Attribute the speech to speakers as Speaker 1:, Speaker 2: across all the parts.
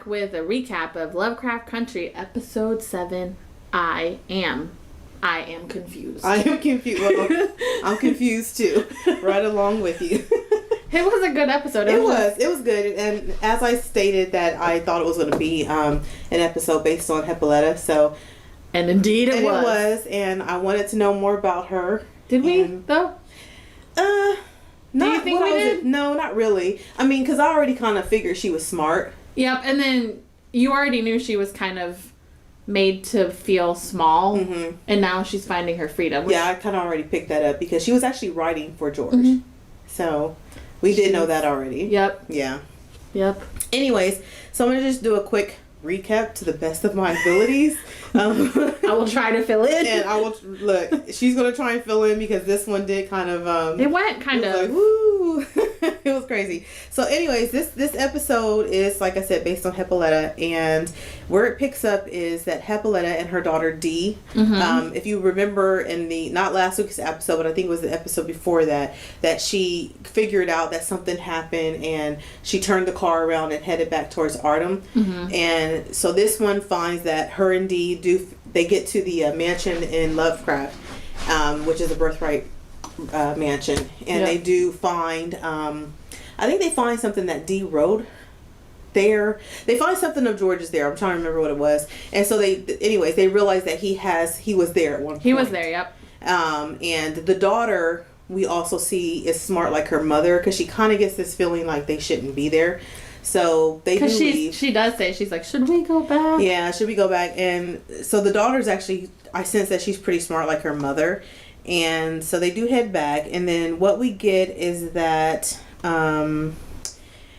Speaker 1: back with a recap of Lovecraft Country, Episode 7, I Am Confused.
Speaker 2: I am confused. Well, I'm confused too. Right along with you.
Speaker 1: It was a good episode.
Speaker 2: It was good. And as I stated that I thought it was going to be an episode based on Hippolyta. So,
Speaker 1: and indeed it was.
Speaker 2: It was. And I wanted to know more about her.
Speaker 1: Did we, though?
Speaker 2: Do
Speaker 1: you think we did?
Speaker 2: No, not really. I mean, because I already kind of figured she was smart.
Speaker 1: Yep, and then you already knew she was kind of made to feel small, and now she's finding her freedom.
Speaker 2: Yeah, I kind of already picked that up because she was actually writing for George. So, we did know that already.
Speaker 1: Yep.
Speaker 2: Yeah.
Speaker 1: Yep.
Speaker 2: Anyways, so I'm going to just do a quick recap to the best of my abilities.
Speaker 1: I will try to fill in.
Speaker 2: And I will, look, she's going to try and fill in because this one did kind of,
Speaker 1: it went kind of.
Speaker 2: Like, woo. It was crazy. So anyways, this episode is, like I said, based on Hippolyta, and where it picks up is that Hippolyta and her daughter Dee, if you remember in the, not last week's episode, but I think it was the episode before that she figured out that something happened and she turned the car around and headed back towards Artem. And so this one finds that her and Dee they get to the mansion in Lovecraft, which is a birthright mansion, and they do find I think they find something that Dee wrote there. They find something of George's there. I'm trying to remember what it was. And so they realize that he was there at one point.
Speaker 1: He was there, yep.
Speaker 2: And the daughter we also see is smart like her mother, because she kind of gets this feeling like they shouldn't be there. So they do leave.
Speaker 1: She does say, she's like, should we go back?
Speaker 2: Yeah, should we go back? And so the daughter's actually, I sense that she's pretty smart like her mother. And so they do head back. And then what we get is that it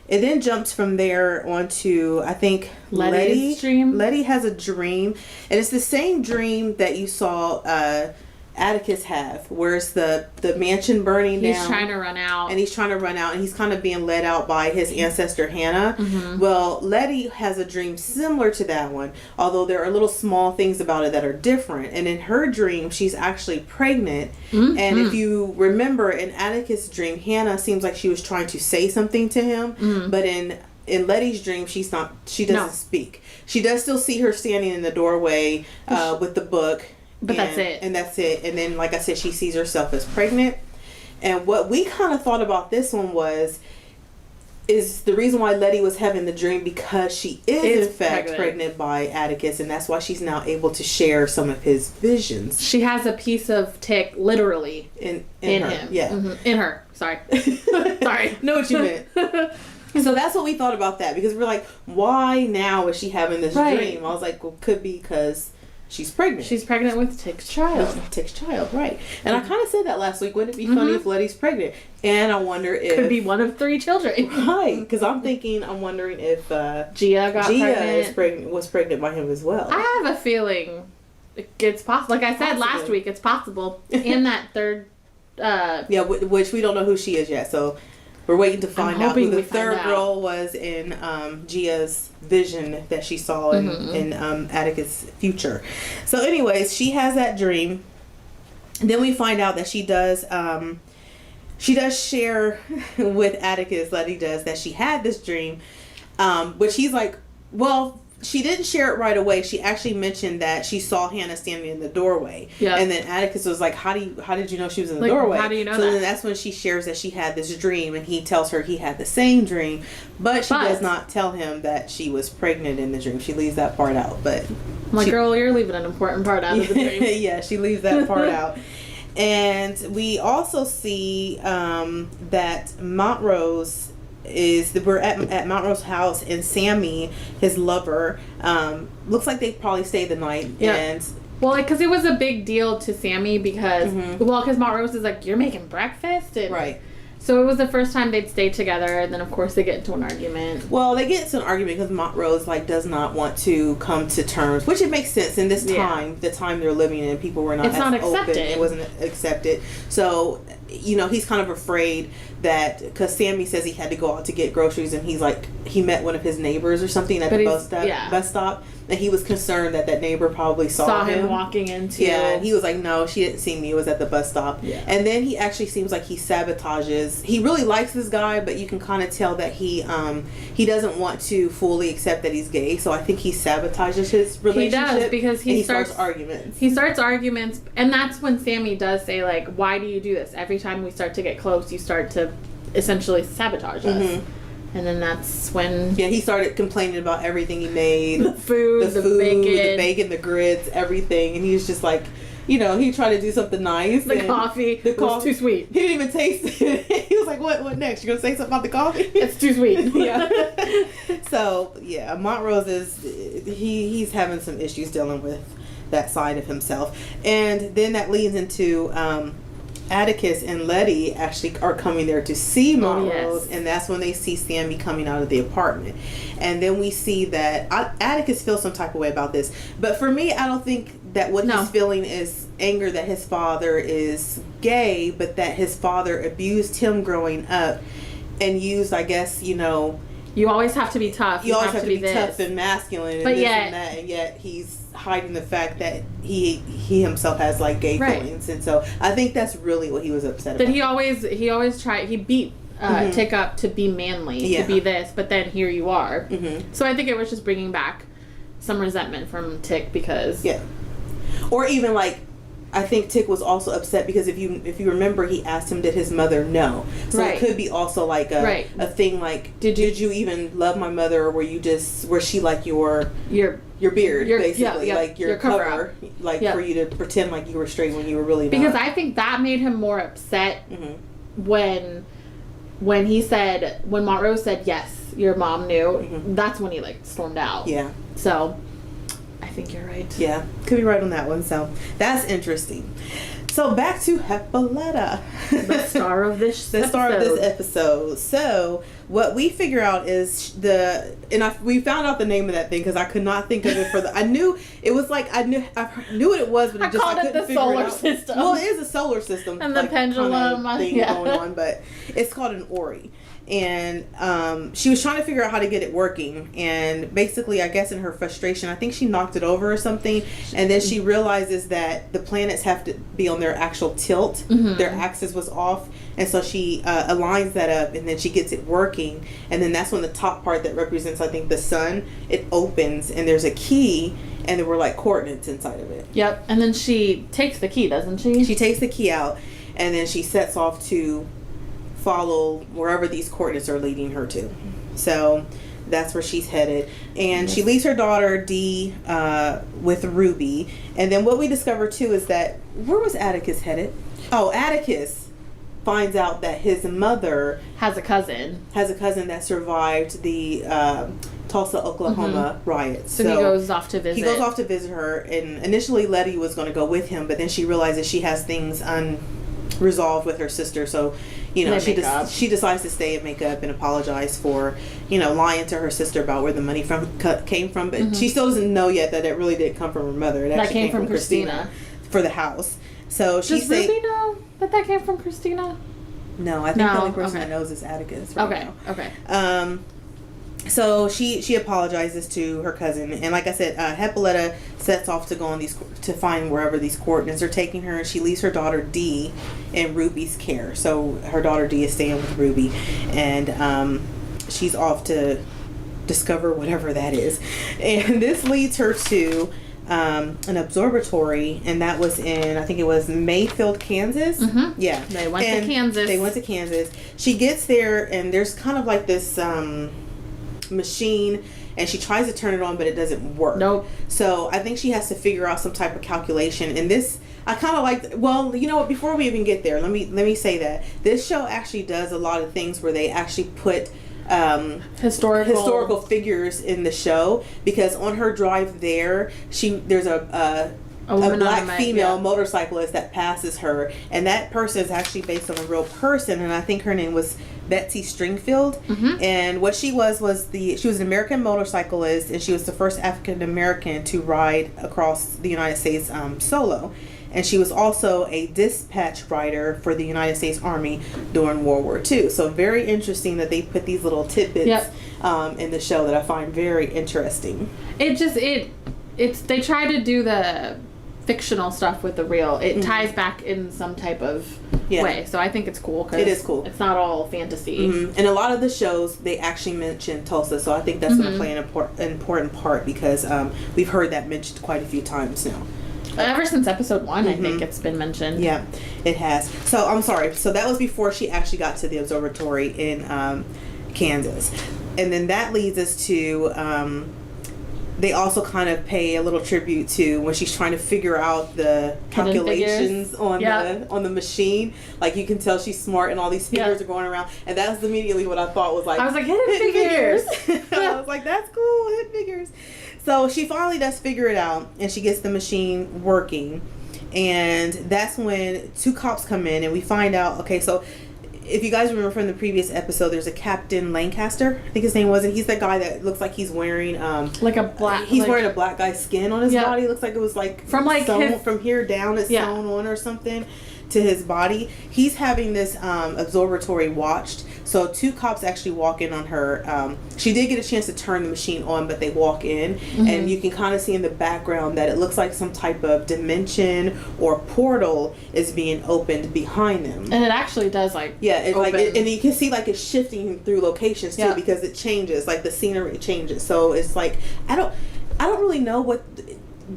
Speaker 2: then jumps from there onto, I think,
Speaker 1: Letty's dream.
Speaker 2: Leti has a dream. And it's the same dream that you saw Atticus have, where it's the mansion burning down.
Speaker 1: He's trying to run out.
Speaker 2: And he's trying to run out, and he's kind of being led out by his ancestor Hannah. Well, Leti has a dream similar to that one, although there are little small things about it that are different. And in her dream, she's actually pregnant. And if you remember, in Atticus' dream, Hannah seems like she was trying to say something to him, but in Letty's dream, she doesn't speak. She does still see her standing in the doorway with the book.
Speaker 1: But that's it.
Speaker 2: And that's it. And then, like I said, she sees herself as pregnant. And what we kind of thought about this one is the reason why Leti was having the dream, because she is in fact pregnant by Atticus, and that's why she's now able to share some of his visions.
Speaker 1: She has a piece of tick literally in
Speaker 2: her.
Speaker 1: him.
Speaker 2: Yeah.
Speaker 1: In her. Sorry. Sorry.
Speaker 2: Know what you meant. So that's what we thought about that, because we're like, why now is she having this dream? I was like, well, could be because she's pregnant.
Speaker 1: She's pregnant with Tick's child.
Speaker 2: Tick's child, right. And I kind of said that last week. Wouldn't it be funny if Letty's pregnant? And I wonder if...
Speaker 1: Could be one of 3 children.
Speaker 2: Right. Because I'm wondering if...
Speaker 1: Gia
Speaker 2: was pregnant by him as well.
Speaker 1: I have a feeling it's possible. Like I said last week, it's possible. And that third...
Speaker 2: yeah, which we don't know who she is yet, so... We're waiting to find out who the third girl was in Gia's vision that she saw in Atticus' future. So anyways, she has that dream. Then we find out that she does share with Atticus, Leti does, that she had this dream. Which he's like, well, she didn't share it right away. She actually mentioned that she saw Hannah standing in the doorway. Yeah. And then Atticus was like, how did you know she was in the doorway?
Speaker 1: How do you know that?
Speaker 2: So then that's when she shares that she had this dream, and he tells her he had the same dream, but she does not tell him that she was pregnant in the dream. She leaves that part out. But
Speaker 1: girl, you're leaving an important part out of the dream.
Speaker 2: Yeah, she leaves that part out. And we also see that Montrose we're at Montrose's house, and Sammy, his lover, looks like they probably stayed the night. Yeah. And
Speaker 1: well, because it was a big deal to Sammy because Montrose is like, you're making breakfast, and
Speaker 2: right.
Speaker 1: So it was the first time they'd stayed together, and then of course they get into an argument.
Speaker 2: Well, they get into an argument because Montrose does not want to come to terms, which it makes sense in this time, the time they're living in. People were not open. It wasn't accepted. So, he's kind of afraid that, because Sammy says he had to go out to get groceries, and he's like, he met one of his neighbors or something at the bus stop. and he was concerned that neighbor probably saw him
Speaker 1: walking into.
Speaker 2: Yeah, and he was like, no, she didn't see me. It was at the bus stop.
Speaker 1: Yeah.
Speaker 2: And then he actually seems like he sabotages. He really likes this guy, but you can kind of tell that he doesn't want to fully accept that he's gay. So I think he sabotages his relationship.
Speaker 1: He does, because he
Speaker 2: starts arguments.
Speaker 1: He starts arguments, and that's when Sammy does say, like, why do you do this? Every time we start to get close, you start to essentially sabotage us. And then that's when...
Speaker 2: Yeah, he started complaining about everything he made.
Speaker 1: The food, the
Speaker 2: bacon, the grits, everything. And he was just like, he tried to do something nice.
Speaker 1: The coffee was too sweet.
Speaker 2: He didn't even taste it. He was like, what next? You're going to say something about the coffee?
Speaker 1: It's too sweet.
Speaker 2: Yeah. So, yeah, Montrose he's having some issues dealing with that side of himself. And then that leads into... Atticus and Leti actually are coming there to see Montrose, and that's when they see Sammy coming out of the apartment. And then we see that Atticus feels some type of way about this, but for me, I don't think that what he's feeling is anger that his father is gay, but that his father abused him growing up and used, I guess, you
Speaker 1: always have to be tough.
Speaker 2: You always have to be tough and masculine, and and yet he's hiding the fact that he himself has like gay feelings, and so I think that's really what he was upset about.
Speaker 1: That he always tried. He beat Tick up to be manly, to be this, but then here you are. So I think it was just bringing back some resentment from Tick because
Speaker 2: or even like. I think Tick was also upset because if you remember, he asked him, did his mother know? So it could be also like a thing like, did you even love my mother, or was she like your beard, basically, like your cover, like for you to pretend like you were straight when you were really not?
Speaker 1: Because I think that made him more upset when Montrose said, yes, your mom knew. That's when he like stormed out.
Speaker 2: Yeah.
Speaker 1: So I think you're right.
Speaker 2: Yeah, could be right on that one. So that's interesting. So back to Hippolyta,
Speaker 1: the star of this
Speaker 2: episode. So what we figure out is we found out the name of that thing because I could not think of it I knew it was like I knew what it was, but I couldn't
Speaker 1: the
Speaker 2: figure
Speaker 1: solar
Speaker 2: it out.
Speaker 1: system.
Speaker 2: Well, it is a solar system
Speaker 1: and the pendulum
Speaker 2: thing going on, but it's called an Ori. And she was trying to figure out how to get it working, and basically I guess in her frustration I think she knocked it over or something, and then she realizes that the planets have to be on their actual tilt. Their axis was off, and so she aligns that up, and then she gets it working, and then that's when the top part that represents I think the sun, it opens, and there's a key, and there were like coordinates inside of it.
Speaker 1: Yep. And then she takes the key, doesn't she?
Speaker 2: She takes the key out, and then she sets off to follow wherever these coordinates are leading her to. So that's where she's headed, and she leaves her daughter Dee with Ruby. And then what we discover too is that where was Atticus headed? Oh, Atticus finds out that his mother
Speaker 1: has a cousin
Speaker 2: that survived the Tulsa, Oklahoma riots.
Speaker 1: So he goes off to visit.
Speaker 2: He goes off to visit her, and initially Leti was going to go with him, but then she realizes she has things unresolved with her sister, so she decides to stay and make up and apologize for lying to her sister about where the money came from, but she still doesn't know yet that it really did come from her mother. It actually came from Christina for the house. So
Speaker 1: does Ruby know that came from Christina?
Speaker 2: No, I think the only person that knows is Atticus right now.
Speaker 1: Okay.
Speaker 2: So she apologizes to her cousin, and like I said, Hippolyta sets off to go on to find wherever these coordinates are taking her, and she leaves her daughter Dee in Ruby's care. So her daughter Dee is staying with Ruby, and she's off to discover whatever that is, and this leads her to an observatory, and that was in, I think it was Mayfield, Kansas. Yeah,
Speaker 1: they went to Kansas.
Speaker 2: She gets there, and there's kind of like this machine, and she tries to turn it on, but it doesn't work.
Speaker 1: Nope.
Speaker 2: So I think she has to figure out some type of calculation, and this I kind of like. Well, you know what, before we even get there, let me say that this show actually does a lot of things where they actually put historical figures in the show, because on her drive there's a black female motorcyclist that passes her, and that person is actually based on a real person, and I think her name was Betsy Stringfield. And what she was an American motorcyclist, and she was the first African American to ride across the United States solo. and she was also a dispatch writer for the United States Army during World War II. So very interesting that they put these little tidbits in the show that I find very interesting.
Speaker 1: They try to do the fictional stuff with the real. It ties back in some type of way. So I think it's cool. Cause
Speaker 2: it is cool.
Speaker 1: It's not all fantasy.
Speaker 2: And a lot of the shows, they actually mention Tulsa. So I think that's going to play an important part because we've heard that mentioned quite a few times now.
Speaker 1: Ever since episode 1, I think it's been mentioned. Yeah,
Speaker 2: it has. So I'm sorry. So that was before she actually got to the observatory in Kansas. And then that leads us to... they also kind of pay a little tribute to when she's trying to figure out the calculations on the machine. Like, you can tell she's smart and all these figures are going around. And that was immediately what I thought was like...
Speaker 1: I was like, hidden figures!
Speaker 2: I was like, that's cool, hidden figures. So she finally does figure it out, and she gets the machine working. And that's when 2 cops come in, and we find out, okay, so... If you guys remember from the previous episode, there's a Captain Lancaster, I think his name was, and he's that guy that looks like he's wearing
Speaker 1: like a black.
Speaker 2: He's wearing a black guy's skin on his body. It looks like it was like
Speaker 1: from like
Speaker 2: sewn, from here down, it's sewn on or something to his body. He's having this observatory watched. So 2 cops actually walk in on her. She did get a chance to turn the machine on, but they walk in, and you can kind of see in the background that it looks like some type of dimension or portal is being opened behind them.
Speaker 1: And it actually does
Speaker 2: and you can see like it's shifting through locations too because it changes, like the scenery changes. So it's like I don't really know what.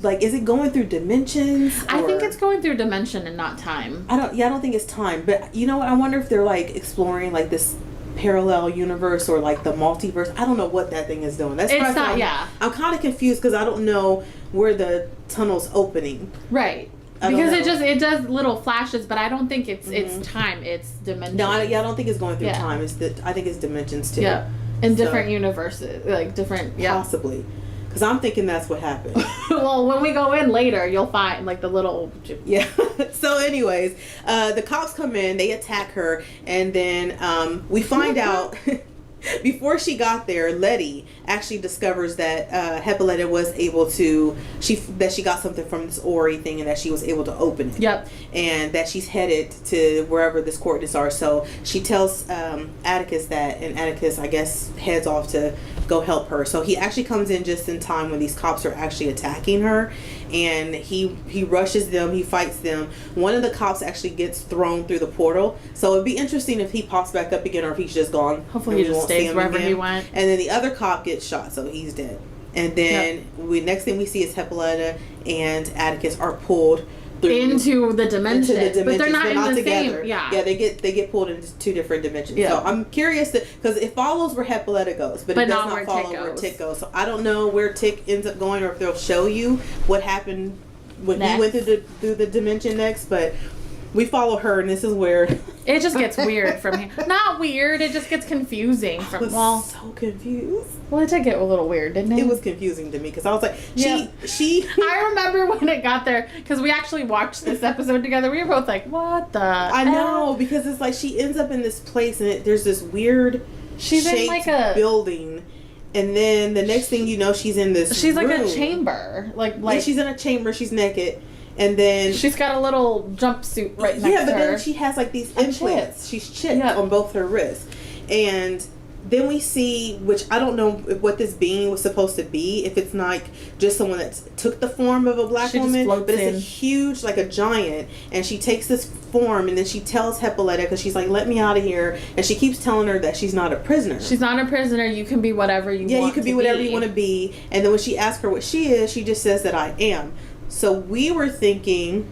Speaker 2: Like, is it going through dimensions?
Speaker 1: I think it's going through dimension and not time.
Speaker 2: I don't think it's time. But you know what? I wonder if they're like exploring like this parallel universe or like the multiverse. I don't know what that thing is doing. That's
Speaker 1: it's not. I'm
Speaker 2: kind of confused because I don't know where the tunnel's opening.
Speaker 1: Right. Because it does little flashes, but I don't think it's time. It's dimension.
Speaker 2: No, I don't think it's going through time. I think it's dimensions too.
Speaker 1: Yeah. In different universes, like different. Yeah.
Speaker 2: Possibly. Because I'm thinking that's what happened.
Speaker 1: Well, when we go in later, you'll find, like, the little...
Speaker 2: Yeah. So, anyways, the cops come in, they attack her, and then we find out... Before she got there, Leti actually discovers that Hippolyta was able to... that she got something from this Ori thing and that she was able to open it.
Speaker 1: Yep.
Speaker 2: And that she's headed to wherever this coordinates are. So she tells Atticus that, and Atticus, I guess, heads off to go help her. So he actually comes in just in time when these cops are actually attacking her, and he rushes them, he fights them. One of the cops actually gets thrown through the portal, so it'd be interesting if he pops back up again or if he's just gone.
Speaker 1: Hopefully he just stays wherever he went.
Speaker 2: And then the other cop gets shot, so he's dead. And then next thing we see is Hippolyta and Atticus are pulled
Speaker 1: into the dimension, but they're not in the
Speaker 2: together.
Speaker 1: Same. Yeah,
Speaker 2: they get pulled into 2 different dimensions.
Speaker 1: Yeah.
Speaker 2: So I'm curious because it follows where Hippolyta goes, but it does not follow where Tick goes. So I don't know where Tick ends up going, or if they'll show you what happened when he went through the dimension next. But we follow her, and this is where
Speaker 1: it just gets weird from here. Not weird, it just gets confusing.
Speaker 2: I was so confused.
Speaker 1: Well, it did get a little weird, didn't it?
Speaker 2: It was confusing to me because I was like, she.
Speaker 1: I remember when it got there because we actually watched this episode together. We were both like, "What the?"
Speaker 2: I know, because it's like she ends up in this place and there's this weird
Speaker 1: she's in like a
Speaker 2: building. And then the next thing you know, she's in this
Speaker 1: She's
Speaker 2: room.
Speaker 1: like a chamber. Like
Speaker 2: she's in a chamber, she's naked. And then
Speaker 1: she's got a little jumpsuit right next to her.
Speaker 2: Yeah, but then she has like these implants. She's chipped on both her wrists. And then we see, which I don't know what this being was supposed to be, if it's like just someone that took the form of a black woman, but it's a huge, like a giant, and she takes this form, and then she tells Hippolyta, because she's like, let me out of here, and she keeps telling her that she's not a prisoner.
Speaker 1: She's not a prisoner, you can be whatever you want to be.
Speaker 2: Yeah, you can be whatever you want to be, and then when she asks her what she is, she just says that I am. So we were thinking,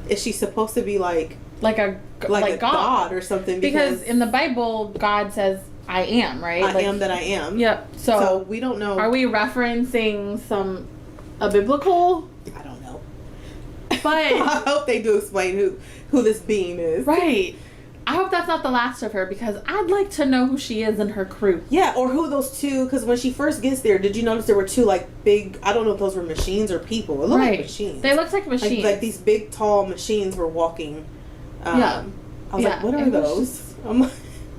Speaker 2: is she supposed to be like a god or something?
Speaker 1: Because in the Bible, God says, I am, right?
Speaker 2: I am that I am.
Speaker 1: Yep. So
Speaker 2: we don't know.
Speaker 1: Are we referencing a biblical?
Speaker 2: I don't know.
Speaker 1: But
Speaker 2: I hope they do explain who this being is.
Speaker 1: Right. I hope that's not the last of her, because I'd like to know who she is and her crew.
Speaker 2: Yeah, or who those 2, because when she first gets there, did you notice there were 2 like big, I don't know if those were machines or people. It looked like machines.
Speaker 1: They looked like machines.
Speaker 2: Like these big, tall machines were walking. I was like, what are those?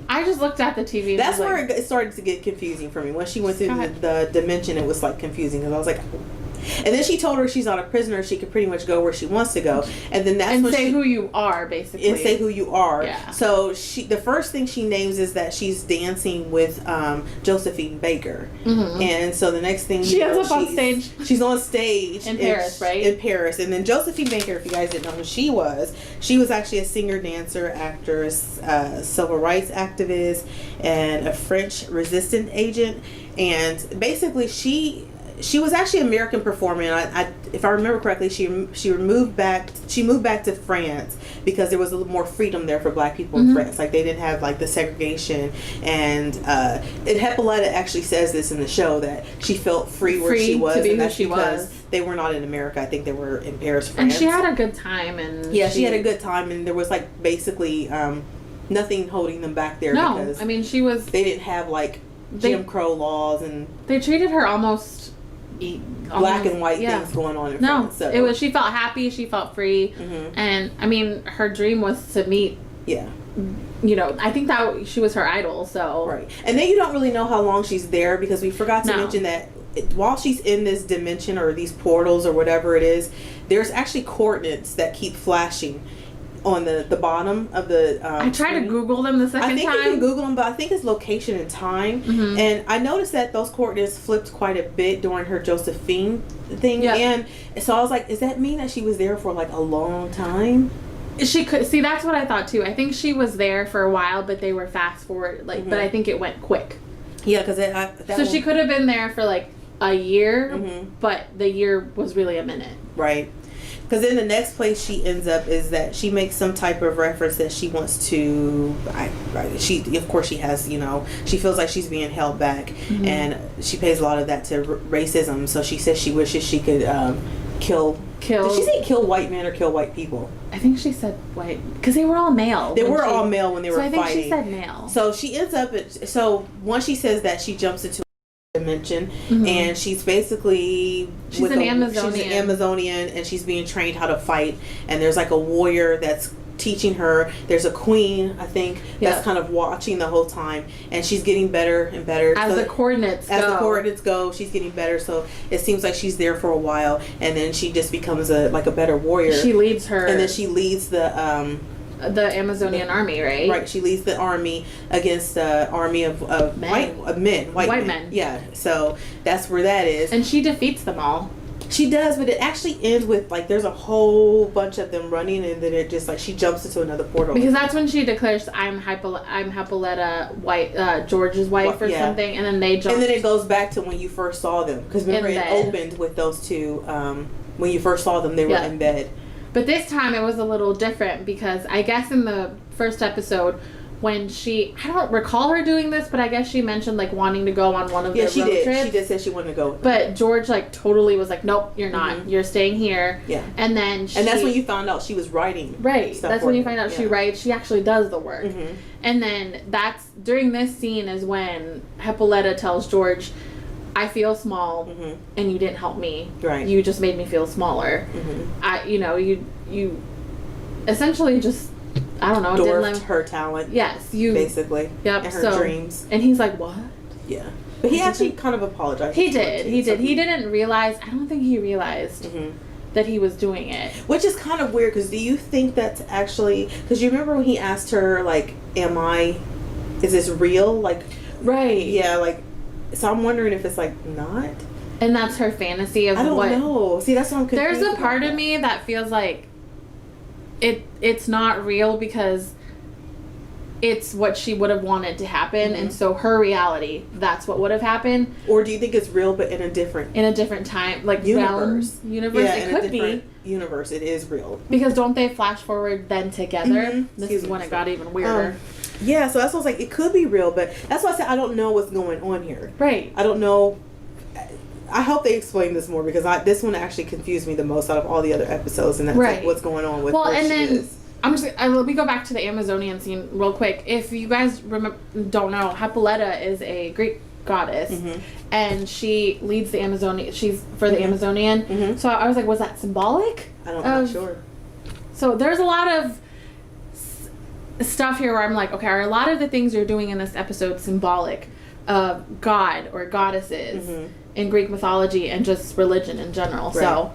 Speaker 1: I just looked at the TV. And
Speaker 2: that's where it started to get confusing for me. When she went through the dimension, it was like confusing, because I was like, And then she told her she's not a prisoner. She could pretty much go where she wants to go. And then that's when
Speaker 1: say who you are, basically.
Speaker 2: And say who you are.
Speaker 1: Yeah.
Speaker 2: So the first thing she names is that she's dancing with Josephine Baker. Mm-hmm. And so the next thing
Speaker 1: she ends up on stage.
Speaker 2: She's on stage
Speaker 1: in Paris, right?
Speaker 2: In Paris. And then Josephine Baker, if you guys didn't know who she was actually a singer, dancer, actress, civil rights activist, and a French resistance agent. And basically she was actually an American performer, and if I remember correctly, she moved back to France because there was a little more freedom there for black people in France. Like, they didn't have like the segregation, and Hippolyta actually says this in the show, that she felt free where she was, and that's because they were not in America. I think they were in Paris, France.
Speaker 1: And she had a good time, and
Speaker 2: she had a good time, and there was like basically nothing holding them back there.
Speaker 1: No,
Speaker 2: because
Speaker 1: I mean they
Speaker 2: didn't have like Jim Crow laws, and
Speaker 1: they treated her almost
Speaker 2: black and white things going on in France. So
Speaker 1: it was, she felt happy, she felt free, and I mean her dream was to meet, I think that she was her idol. So
Speaker 2: right, and then you don't really know how long she's there, because we forgot to mention that while she's in this dimension or these portals or whatever it is, there's actually coordinates that keep flashing on the bottom of the
Speaker 1: I tried to Google them the second time.
Speaker 2: I think you can Google them, but I think it's location and time. And I noticed that those coordinates flipped quite a bit during her Josephine thing. And so I was like, does that mean that she was there for like a long time?
Speaker 1: She could see, that's what I thought too. I think she was there for a while, but they were fast forward, like, but I think it went quick. Yeah, because she could have been there for like a year, but the year was really a minute. Right. Because then the next place she ends up is that she makes some type of reference that she wants to. Of course, she has. She feels like she's being held back, and she pays a lot of that to racism. So she says she wishes she could kill. Did she say kill white men or kill white people? I think she said white, because they were all male. They were all male when they were fighting. So I think she said male. So she ends up. So once she says that, she jumps into dimension, and she's basically she's an Amazonian, and she's being trained how to fight, and there's like a warrior that's teaching her. There's a queen, I think, that's kind of watching the whole time, and she's getting better and better as the coordinates go. She's getting better, so it seems like she's there for a while, and then she just becomes a better warrior. She leads her, and then she leads the Amazonian army, right? Right. She leads the army against the army of white men. Yeah. So that's where that is. And she defeats them all. She does, but it actually ends with like there's a whole bunch of them running, and then it just like she jumps into another portal. Because that's when she declares, "I'm Hippolyta, George's wife," or something, and then they jump. And then it goes back to when you first saw them, because remember it opened with those two. When you first saw them, they were in bed. But this time it was a little different, because I guess in the first episode, when I don't recall her doing this, but I guess she mentioned like wanting to go on one of the road trips. She did say she wanted to go. But George like totally was like, nope, you're not. You're staying here. Yeah. And then and that's when you found out she was writing. Right. That's when you find out she writes. She actually does the work. And then during this scene is when Hippolyta tells George, I feel small, and you didn't help me. Right. You just made me feel smaller. You essentially just, I don't know, dwarfed her talent. Yes, basically. Yep. And her dreams. And he's like, what? Yeah. But he actually kind of apologized. He did. He didn't realize. I don't think he realized that he was doing it. Which is kind of weird, because do you think that's actually, because you remember when he asked her like, is this real? Like, right. Yeah. Like. So I'm wondering if it's like not. And that's her fantasy of I don't know. See, that's what I'm confused. There's a part of me that feels like it's not real, because it's what she would have wanted to happen, and so her reality, that's what would have happened. Or do you think it's real, but in a different time, like universe? Yeah, it could be universe. It is real, because don't they flash forward then together? This is when it got even weirder. Yeah, so that's what I was like, it could be real, but that's why I said I don't know what's going on here. Right. I don't know. I hope they explain this more, because this one actually confused me the most out of all the other episodes, and that's like what's going on with where she is. I'm just. Let me go back to the Amazonian scene real quick. If you guys don't know, Hippolyta is a Greek goddess, and she leads the Amazonian. She's for the Amazonian. So I was like, was that symbolic? I'm not sure. So there's a lot of stuff here where I'm like, okay, are a lot of the things you're doing in this episode symbolic god or goddesses in Greek mythology and just religion in general. Right. So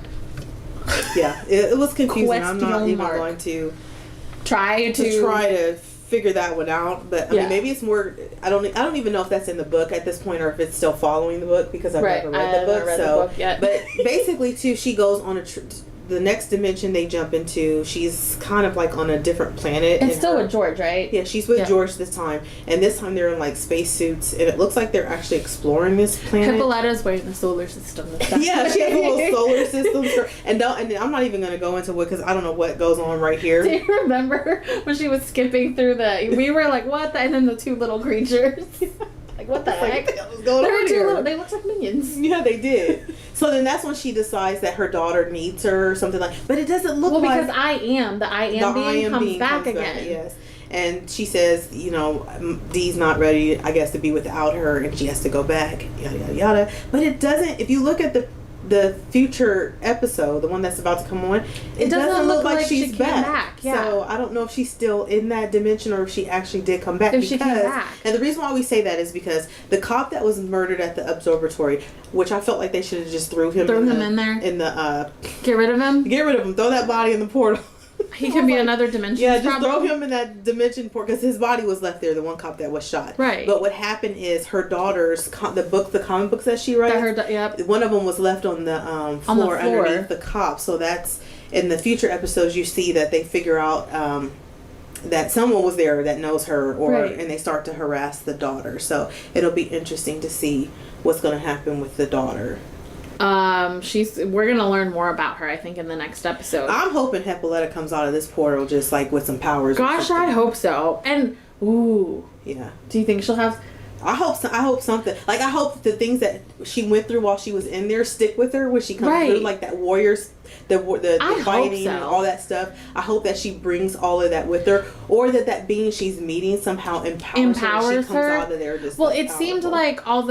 Speaker 2: yeah, it was confusing. I'm not even going to try to figure that one out, but I mean, maybe it's more. I don't even know if that's in the book at this point or if it's still following the book because I've never read the book. The book yet. But basically, too, she goes on the next dimension they jump into. She's kind of like on a different planet.
Speaker 1: It's still with George, right?
Speaker 2: Yeah, she's with George this time, and this time they're in like spacesuits, and it looks like they're actually exploring this planet.
Speaker 1: Hippolyta's wearing the solar system.
Speaker 2: Yeah, she has a little solar system, and I'm not even going to go into it because I don't know what goes on right here.
Speaker 1: Do you remember when she was skipping through we were like, what? And then the two little creatures. Like, what the heck?
Speaker 2: What was going on here?
Speaker 1: They looked like minions.
Speaker 2: Yeah, they did. So then that's when she decides that her daughter needs her or something like. But it doesn't look like.
Speaker 1: Well, because the I am being comes back again.
Speaker 2: Yes. And she says, Dee's not ready, I guess, to be without her, and she has to go back, yada, yada, yada. But it doesn't, if you look at the future episode, the one that's about to come on, it doesn't look like she's back. Yeah. So I don't know if she's still in that dimension or if she actually did come back.
Speaker 1: She came back.
Speaker 2: And the reason why we say that is because the cop that was murdered at the observatory, which I felt like they should have just threw him in there.
Speaker 1: Get rid of him?
Speaker 2: Get rid of him. Throw that body in the portal.
Speaker 1: He can be another dimension.
Speaker 2: Yeah, just throw him in that dimension because his body was left there. The one cop that was shot.
Speaker 1: Right.
Speaker 2: But what happened is her daughter's the comic books that she writes. One of them was left on the floor underneath the cop. So that's in the future episodes. You see that they figure out that someone was there that knows her, and they start to harass the daughter. So it'll be interesting to see what's going to happen with the daughter.
Speaker 1: We're gonna learn more about her, I think, in the next episode.
Speaker 2: I'm hoping Hippolyta comes out of this portal just like with some powers.
Speaker 1: Gosh, I hope so. And
Speaker 2: yeah.
Speaker 1: Do you think she'll have?
Speaker 2: I hope something. Like, I hope the things that she went through while she was in there stick with her when she comes through, like that warriors, the fighting and all that stuff. I hope that she brings all of that with her, or that being she's meeting somehow empowers her. She comes out of there just.
Speaker 1: Well, it seemed like all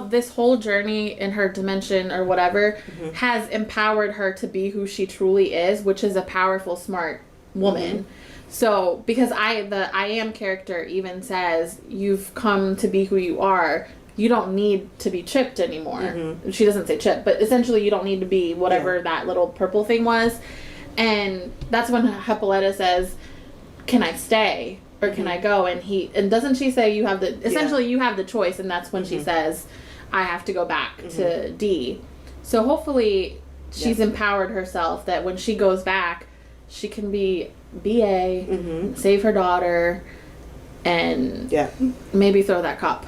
Speaker 1: this whole journey in her dimension or whatever has empowered her to be who she truly is, which is a powerful, smart woman. Mm-hmm. So, because the I am character even says, you've come to be who you are, you don't need to be chipped anymore. Mm-hmm. She doesn't say chip, but essentially you don't need to be whatever that little purple thing was. And that's when Hippolyta says, can I stay or can I go? And doesn't she say you have the choice, and that's when she says, I have to go back to D. So hopefully she's empowered herself that when she goes back, she can be BA, save her daughter, and maybe throw that cop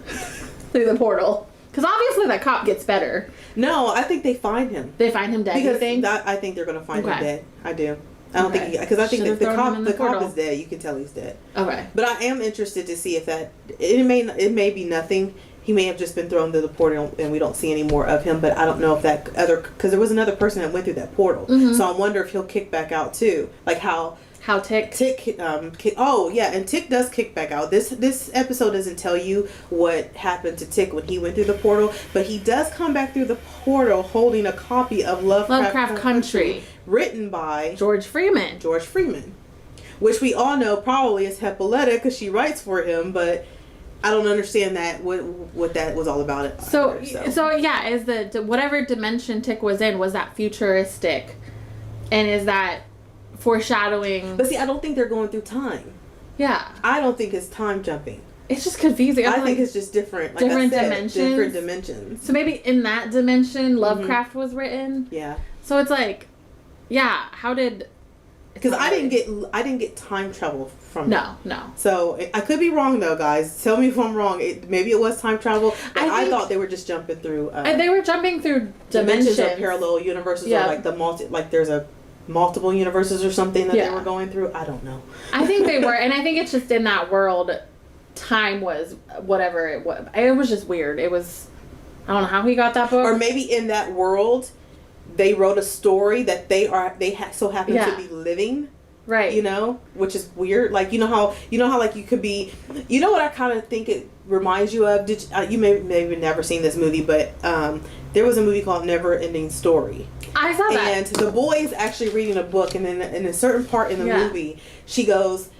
Speaker 1: through the portal. Because obviously that cop gets better.
Speaker 2: No, I think they find him.
Speaker 1: They find him dead.
Speaker 2: Because I think they're going to find him dead. I do. I don't think because I think that the cop is dead. You can tell he's dead. Okay. But I am interested to see if it may be nothing. He may have just been thrown through the portal and we don't see any more of him, but I don't know if because there was another person that went through that portal. Mm-hmm. So I wonder if he'll kick back out too. Like how Tick and Tick does kick back out. This episode doesn't tell you what happened to Tick when he went through the portal, but he does come back through the portal holding a copy of Lovecraft Country written by
Speaker 1: George Freeman,
Speaker 2: which we all know probably is Hippolyta because she writes for him, but I don't understand what that was all about.
Speaker 1: So is the whatever dimension Tick was in, was that futuristic, and is that foreshadowing?
Speaker 2: But see, I don't think they're going through time.
Speaker 1: Yeah,
Speaker 2: I don't think it's time jumping.
Speaker 1: It's just confusing.
Speaker 2: I think it's just different. Like dimensions. Different dimensions.
Speaker 1: So maybe in that dimension, Lovecraft was written.
Speaker 2: Yeah.
Speaker 1: So it's like, how did?
Speaker 2: Because I didn't get time travel from it.
Speaker 1: No.
Speaker 2: So I could be wrong though, guys. Tell me if I'm wrong. Maybe it was time travel. But I thought they were just jumping through.
Speaker 1: They were jumping through dimensions
Speaker 2: or parallel universes, or like there's a multiple universes or something that they were going through. I don't know.
Speaker 1: I think they were, and I think it's just in that world, time was whatever it was. It was just weird. It was. I don't know how he got that book.
Speaker 2: Or maybe in that world, they wrote a story that they so happen to be living,
Speaker 1: right?
Speaker 2: Which is weird. Like you know how like you could be. You know what I kind of think it reminds you of? You maybe never seen this movie, but there was a movie called Never Ending Story.
Speaker 1: I saw that.
Speaker 2: And the boy is actually reading a book, and then in a certain part in the movie, she goes,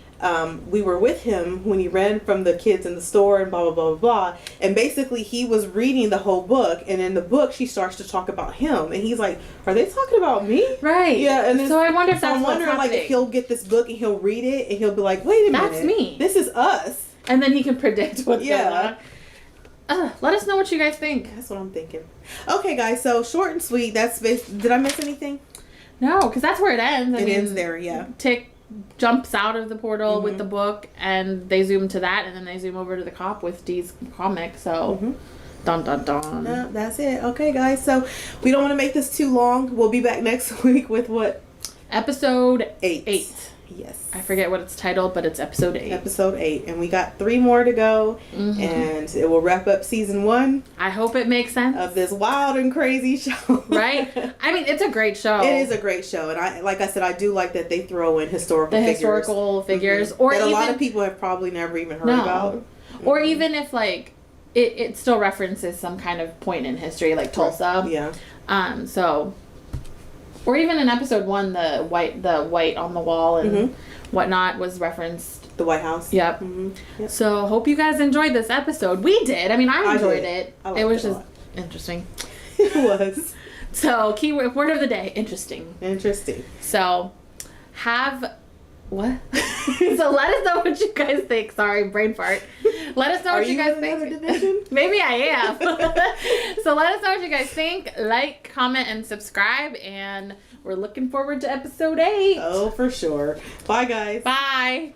Speaker 2: we were with him when he ran from the kids in the store and blah, blah, blah, blah. And basically he was reading the whole book. And in the book, she starts to talk about him. And he's like, are they talking about me?
Speaker 1: Right.
Speaker 2: Yeah. And
Speaker 1: so I wonder if that's
Speaker 2: I'm wondering, like, if he'll get this book and he'll read it and he'll be like, wait a minute.
Speaker 1: That's me.
Speaker 2: This is us.
Speaker 1: And then he can predict what's going on. Let us know what you guys think.
Speaker 2: That's what I'm thinking. Okay, guys. So short and sweet. Did I miss anything?
Speaker 1: No, because that's where it ends.
Speaker 2: It ends there, yeah.
Speaker 1: Tick jumps out of the portal with the book, and they zoom to that, and then they zoom over to the cop with Dee's comic. So, dun dun dun.
Speaker 2: No, that's it. Okay, guys. So we don't want to make this too long. We'll be back next week with what?
Speaker 1: Episode 8.
Speaker 2: Yes.
Speaker 1: I forget what it's titled, but it's episode 8.
Speaker 2: Episode 8. And we got 3 more to go. And it will wrap up season 1.
Speaker 1: I hope it makes sense.
Speaker 2: Of this wild and crazy show.
Speaker 1: Right? I mean, it's a great show.
Speaker 2: It is a great show. And I said, I do like that they throw in historical figures.
Speaker 1: Or
Speaker 2: that
Speaker 1: even,
Speaker 2: a lot of people have probably never even heard about.
Speaker 1: Or even if, like, it still references some kind of point in history, like Tulsa.
Speaker 2: Yeah.
Speaker 1: So... Or even in episode 1, the white on the wall and whatnot was referenced.
Speaker 2: The White House.
Speaker 1: Yep. Yep. So hope you guys enjoyed this episode. We did. I mean, I enjoyed it. It was just interesting.
Speaker 2: It was.
Speaker 1: So word of the day: interesting.
Speaker 2: Interesting.
Speaker 1: So what? So let us know what you guys think. Sorry, brain fart. Let us know what you guys think. Maybe I am. So let us know what you guys think. Like, comment, and subscribe. And we're looking forward to episode 8.
Speaker 2: Oh, for sure. Bye, guys.
Speaker 1: Bye.